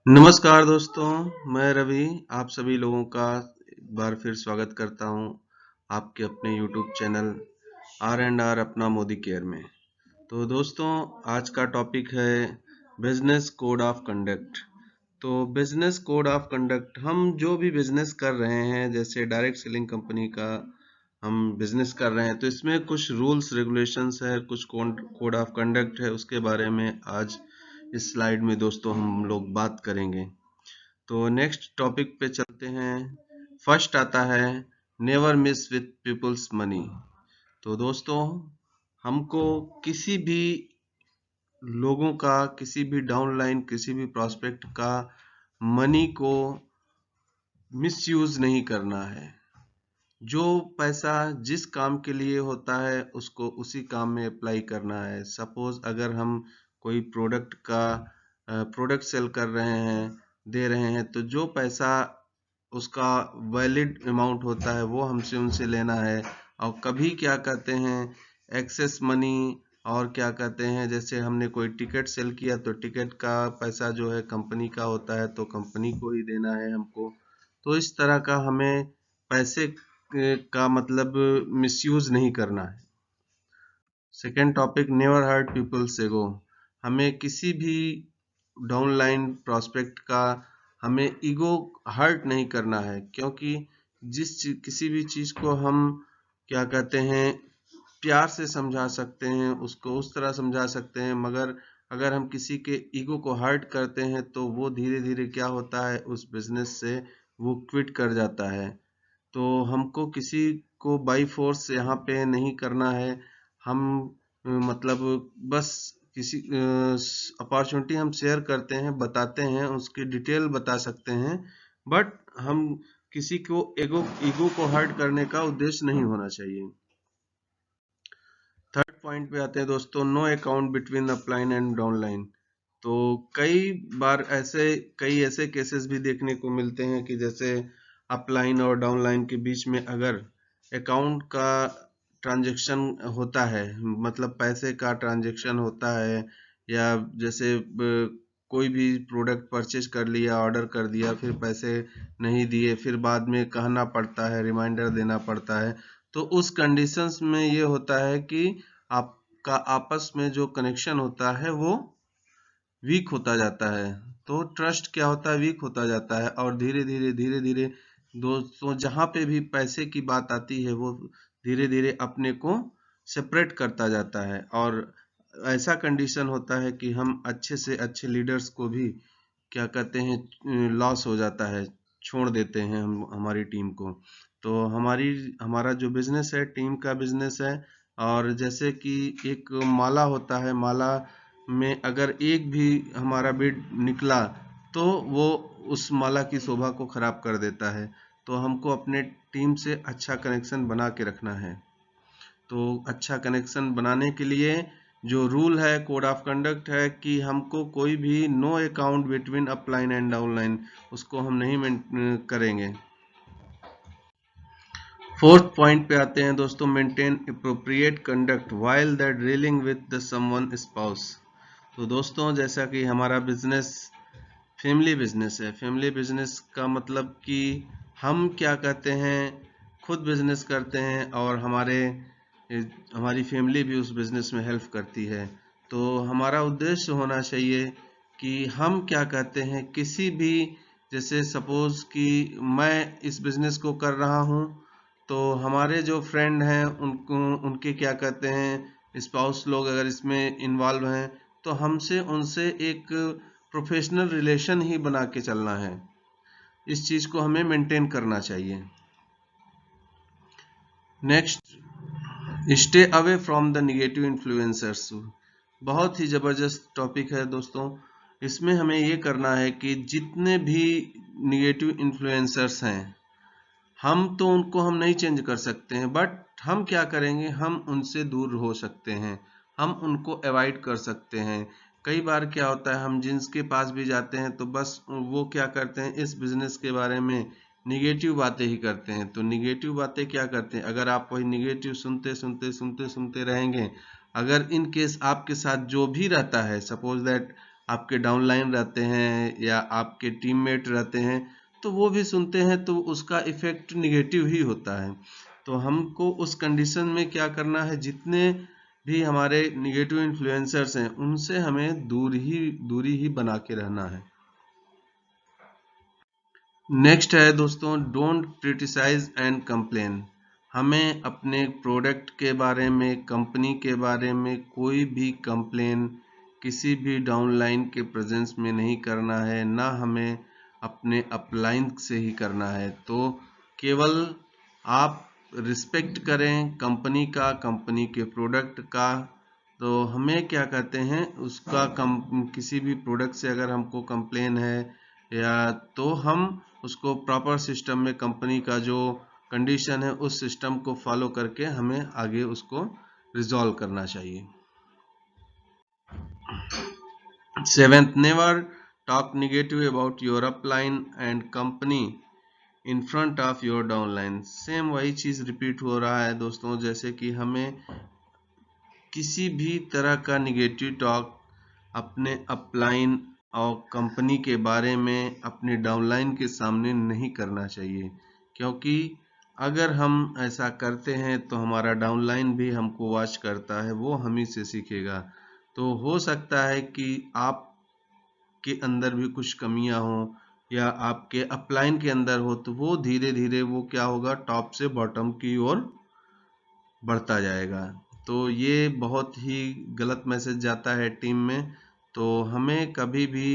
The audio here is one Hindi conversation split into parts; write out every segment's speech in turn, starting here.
नमस्कार दोस्तों, मैं रवि आप सभी लोगों का एक बार फिर स्वागत करता हूं आपके अपने YouTube channel R and R अपना मोदी केयर में। तो दोस्तों, आज का टॉपिक है बिजनेस कोड ऑफ कंडक्ट। तो बिजनेस कोड ऑफ कंडक्ट, हम जो भी बिजनेस कर रहे हैं, जैसे डायरेक्ट सेलिंग कंपनी का हम बिजनेस कर रहे हैं, तो इसमें कुछ रूल्स रेगुलेशंस है, कुछ कोड ऑफ कंडक्ट है, उसके बारे में आज इस स्लाइड में दोस्तों हम लोग बात करेंगे। तो नेक्स्ट टॉपिक पे चलते हैं। फर्स्ट आता है never miss with peoples money. तो दोस्तों, हमको किसी भी लोगों का, किसी भी डाउनलाइन, किसी भी प्रोस्पेक्ट का मनी को मिसयूज नहीं करना है। जो पैसा जिस काम के लिए होता है उसको उसी काम में अप्लाई करना है। सपोज अगर हम कोई प्रोडक्ट सेल कर रहे हैं, दे रहे हैं, तो जो पैसा उसका वैलिड अमाउंट होता है वो हमसे उनसे लेना है। और कभी क्या कहते हैं, एक्सेस मनी, और क्या कहते हैं, जैसे हमने कोई टिकट सेल किया तो टिकट का पैसा जो है कंपनी का होता है, तो कंपनी को ही देना है हमको। तो इस तरह का हमें पैसे का मतलब मिसयूज नहीं करना है। Second topic, never hurt people's ego. हमें किसी भी डाउनलाइन प्रोस्पेक्ट का हमें ईगो हर्ट नहीं करना है, क्योंकि किसी भी चीज को हम क्या कहते हैं, प्यार से समझा सकते हैं, उसको उस तरह समझा सकते हैं, मगर अगर हम किसी के ईगो को हर्ट करते हैं तो वो धीरे धीरे क्या होता है, उस बिजनेस से वो क्विट कर जाता है। तो हमको किसी को बाई फोर्स यहाँ पे नहीं करना है। हम मतलब बस किसी अपॉर्चुनिटी हम शेयर करते हैं, बताते हैं, उसकी डिटेल बता सकते हैं, बट हम किसी को ईगो को हर्ट करने का उद्देश्य नहीं होना चाहिए। थर्ड पॉइंट पे आते हैं दोस्तों, no account between upline and downline. तो कई ऐसे केसेस भी देखने को मिलते हैं कि जैसे अपलाइन और डाउनलाइन के बीच में अगर अकाउंट का ट्रांजैक्शन होता है, मतलब पैसे का ट्रांजैक्शन होता है, या जैसे कोई भी प्रोडक्ट परचेज कर लिया, ऑर्डर कर दिया, फिर पैसे नहीं दिए, फिर बाद में कहना पड़ता है, रिमाइंडर देना पड़ता है, तो उस कंडीशंस में ये होता है कि आपका आपस में जो कनेक्शन होता है वो वीक होता जाता है। तो ट्रस्ट क्या होता है, वीक होता जाता है, और धीरे धीरे दोस्तों, जहां पे भी पैसे की बात आती है वो धीरे धीरे अपने को सेपरेट करता जाता है, और ऐसा कंडीशन होता है कि हम अच्छे से अच्छे लीडर्स को भी क्या कहते हैं, लॉस हो जाता है, छोड़ देते हैं हम हमारी टीम को। तो हमारा जो बिजनेस है टीम का बिजनेस है, और जैसे कि एक माला होता है, माला में अगर एक भी हमारा बिड निकला तो वो उस माला की शोभा को खराब कर देता है। तो हमको अपने टीम से अच्छा कनेक्शन बना के रखना है। तो अच्छा कनेक्शन बनाने के लिए जो रूल है, कोड ऑफ कंडक्ट है, कि हमको कोई भी no account between upline and downline, उसको हम नहीं करेंगे। फोर्थ पॉइंट पे आते हैं दोस्तों, maintain appropriate conduct while that dealing with the someone spouse. तो दोस्तों, जैसा कि हमारा बिजनेस फैमिली बिजनेस है, फैमिली बिजनेस का मतलब कि हम क्या कहते हैं, खुद बिजनेस करते हैं और हमारी फैमिली भी उस बिजनेस में हेल्प करती है। तो हमारा उद्देश्य होना चाहिए कि हम क्या कहते हैं, किसी भी, जैसे सपोज कि मैं इस बिजनेस को कर रहा हूं, तो हमारे जो फ्रेंड हैं उनको, उनके क्या कहते हैं, स्पाउस लोग अगर इसमें इन्वॉल्व हैं, तो हमसे उनसे एक प्रोफेशनल रिलेशन ही बना के चलना है। इस चीज को हमें मेंटेन करना चाहिए। Next, stay away from the negative influencers. बहुत ही जबरदस्त टॉपिक है दोस्तों। इसमें हमें ये करना है कि जितने भी निगेटिव इन्फ्लुएंसर्स हैं, हम तो उनको हम नहीं चेंज कर सकते हैं, बट हम क्या करेंगे, हम उनसे दूर हो सकते हैं, हम उनको अवॉइड कर सकते हैं। कई बार क्या होता है, हम जिनके पास भी जाते हैं तो बस वो क्या करते हैं, इस बिजनेस के बारे में निगेटिव बातें ही करते हैं। तो निगेटिव बातें क्या करते हैं, अगर आप वही निगेटिव सुनते रहेंगे, अगर इन केस आपके साथ जो भी रहता है, सपोज दैट आपके डाउनलाइन रहते हैं या आपके टीममेट रहते हैं, तो वो भी सुनते हैं तो उसका इफेक्ट निगेटिव ही होता है। तो हमको उस कंडीशन में क्या करना है, जितने भी हमारे निगेटिव इन्फ्लुएंसर्स हैं उनसे हमें दूरी ही बना के रहना है। नेक्स्ट है दोस्तों, डोंट क्रिटिसाइज एंड कंप्लेन। हमें अपने प्रोडक्ट के बारे में, कंपनी के बारे में कोई भी कंप्लेन किसी भी डाउनलाइन के प्रेजेंस में नहीं करना है, ना हमें अपने अपलाइन से ही करना है। तो केवल आप रिस्पेक्ट करें कंपनी का, कंपनी के प्रोडक्ट का। तो हमें क्या कहते हैं, उसका किसी भी प्रोडक्ट से अगर हमको कंप्लेन है या, तो हम उसको प्रॉपर सिस्टम में, कंपनी का जो कंडीशन है उस सिस्टम को फॉलो करके हमें आगे उसको रिजॉल्व करना चाहिए। Seventh, never talk negative about your upline and company in front of your downline. Same वही चीज रिपीट हो रहा है दोस्तों, जैसे कि हमें किसी भी तरह का निगेटिव टॉक अपने अपलाइन और कंपनी के बारे में अपने डाउनलाइन के सामने नहीं करना चाहिए, क्योंकि अगर हम ऐसा करते हैं तो हमारा डाउनलाइन भी हमको वॉच करता है, वो हम ही से सीखेगा। तो हो सकता है कि आपके अंदर भी कुछ कमियां हो या आपके अपलाइन के अंदर हो, तो वो धीरे धीरे वो क्या होगा, टॉप से बॉटम की ओर बढ़ता जाएगा। तो ये बहुत ही गलत मैसेज जाता है टीम में। तो हमें कभी भी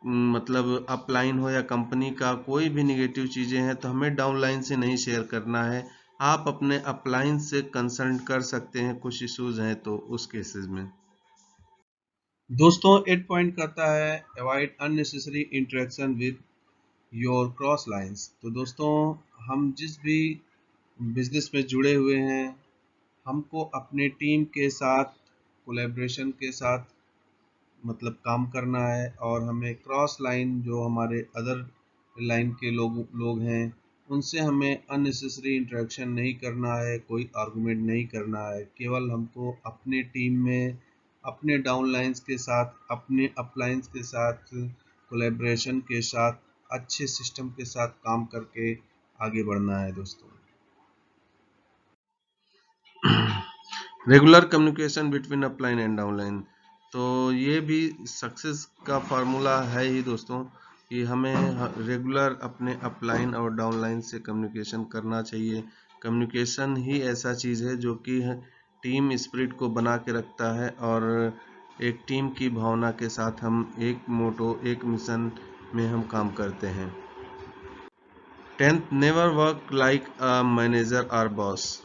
मतलब अपलाइन हो या कंपनी का कोई भी निगेटिव चीजें हैं तो हमें डाउनलाइन से नहीं शेयर करना है। आप अपने अपलाइन से कंसल्ट कर सकते हैं, कुछ इश्यूज हैं तो उस केसेस में। दोस्तों 8 पॉइंट कहता है, avoid unnecessary interaction with your cross lines. तो दोस्तों हम जिस भी बिजनेस में जुड़े हुए हैं, हमको अपने टीम के साथ कोलैबोरेशन के साथ मतलब काम करना है, और हमें क्रॉस लाइन जो हमारे अदर लाइन के लोग हैं उनसे हमें अननेसेसरी इंटरेक्शन नहीं करना है, कोई आर्गुमेंट नहीं करना है। केवल हमको अपने टीम में अपने डाउन लाइन्स के साथ, अपने अपलाइंस के साथ कोलैबोरेशन के साथ, अच्छे सिस्टम के साथ काम करके आगे बढ़ना है दोस्तों। Regular communication between upline and downline. तो ये भी सक्सेस का फार्मूला है ही दोस्तों, कि हमें रेगुलर अपने अपलाइन और डाउनलाइन से कम्युनिकेशन करना चाहिए। कम्युनिकेशन ही ऐसा चीज़ है जो कि टीम स्पिरिट को बना के रखता है, और एक टीम की भावना के साथ हम एक मोटो, एक मिशन में हम काम करते हैं। 10th, never work like a manager और बॉस।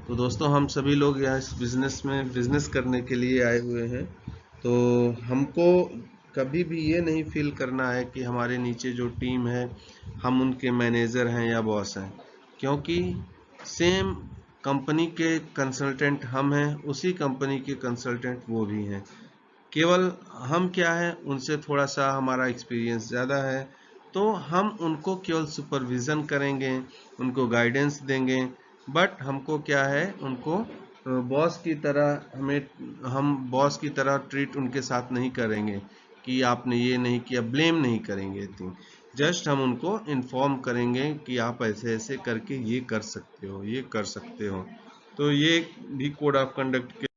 तो दोस्तों हम सभी लोग यहाँ इस बिजनेस में बिजनेस करने के लिए आए हुए हैं, तो हमको कभी भी ये नहीं फील करना है कि हमारे नीचे जो टीम है हम उनके मैनेजर हैं या बॉस हैं, क्योंकि सेम कंपनी के कंसल्टेंट हम हैं, उसी कंपनी के कंसल्टेंट वो भी हैं। केवल हम क्या है, उनसे थोड़ा सा हमारा एक्सपीरियंस ज़्यादा है, तो हम उनको केवल सुपरविज़न करेंगे, उनको गाइडेंस देंगे। बट हमको क्या है, उनको बॉस की तरह हम बॉस की तरह ट्रीट उनके साथ नहीं करेंगे कि आपने ये नहीं किया, ब्लेम नहीं करेंगे। जस्ट हम उनको इन्फॉर्म करेंगे कि आप ऐसे ऐसे करके ये कर सकते हो, ये कर सकते हो। तो ये भी कोड ऑफ कंडक्ट के।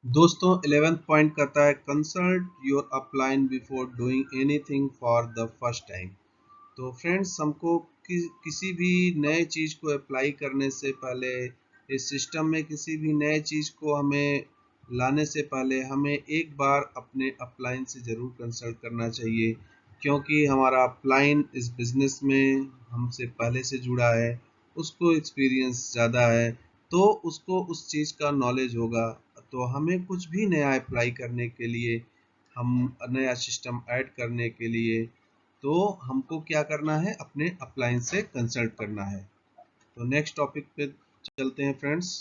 दोस्तों 11th पॉइंट कहता है, consult your upline before doing anything for the first time. तो फ्रेंड्स हमको किसी भी नए चीज़ को अप्लाई करने से पहले, इस सिस्टम में किसी भी नए चीज़ को हमें लाने से पहले, हमें एक बार अपने अपलाइन से ज़रूर कंसल्ट करना चाहिए, क्योंकि हमारा अपलाइन इस बिज़नेस में हमसे पहले से जुड़ा है, उसको एक्सपीरियंस ज़्यादा है, तो उसको उस चीज़ का नॉलेज होगा। तो हमें कुछ भी नया अप्लाई करने के लिए, हम नया सिस्टम ऐड करने के लिए, तो हमको क्या करना है, अपने अपलाइन से कंसल्ट करना है। तो नेक्स्ट टॉपिक पे चलते हैं फ्रेंड्स।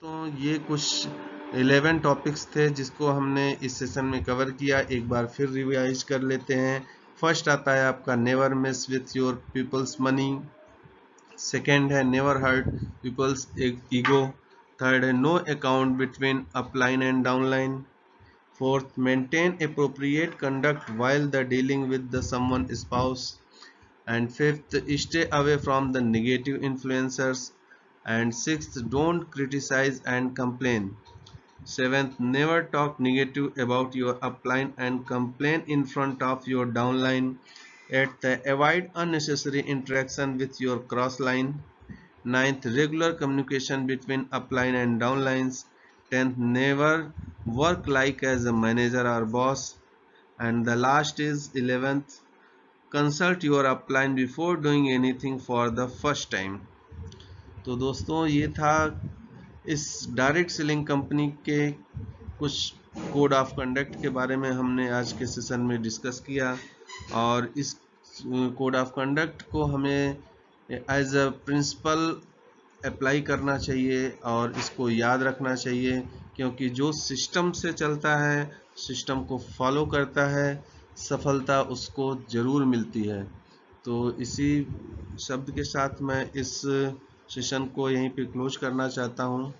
तो ये कुछ 11 टॉपिक्स थे जिसको हमने इस सेशन में कवर किया। एक बार फिर रिवाइज कर लेते हैं। फर्स्ट आता है आपका, never miss with your people's money. Second है, never hurt people's ego. Third है, no account between upline and downline. Fourth, maintain appropriate conduct while the dealing with the someone spouse. And fifth, stay away from the negative influencers. And sixth, don't criticize and complain. Seventh, never talk negative about your upline and complain in front of your downline. Eighth, avoid unnecessary interaction with your cross line. Ninth, regular communication between upline and downlines. 10th, never work like as a manager or boss. And the last is 11th, consult your upline before doing anything for the first time. तो दोस्तों ये था इस डायरेक्ट सेलिंग कंपनी के कुछ कोड ऑफ कंडक्ट के बारे में हमने आज के सेशन में डिस्कस किया। और इस कोड ऑफ कंडक्ट को हमें एज अ प्रिंसिपल अप्लाई करना चाहिए और इसको याद रखना चाहिए, क्योंकि जो सिस्टम से चलता है, सिस्टम को फॉलो करता है, सफलता उसको ज़रूर मिलती है। तो इसी शब्द के साथ मैं इस सेशन को यहीं पे क्लोज करना चाहता हूँ।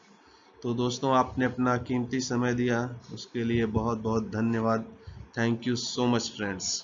तो दोस्तों, आपने अपना कीमती समय दिया, उसके लिए बहुत बहुत धन्यवाद। Thank you so much friends.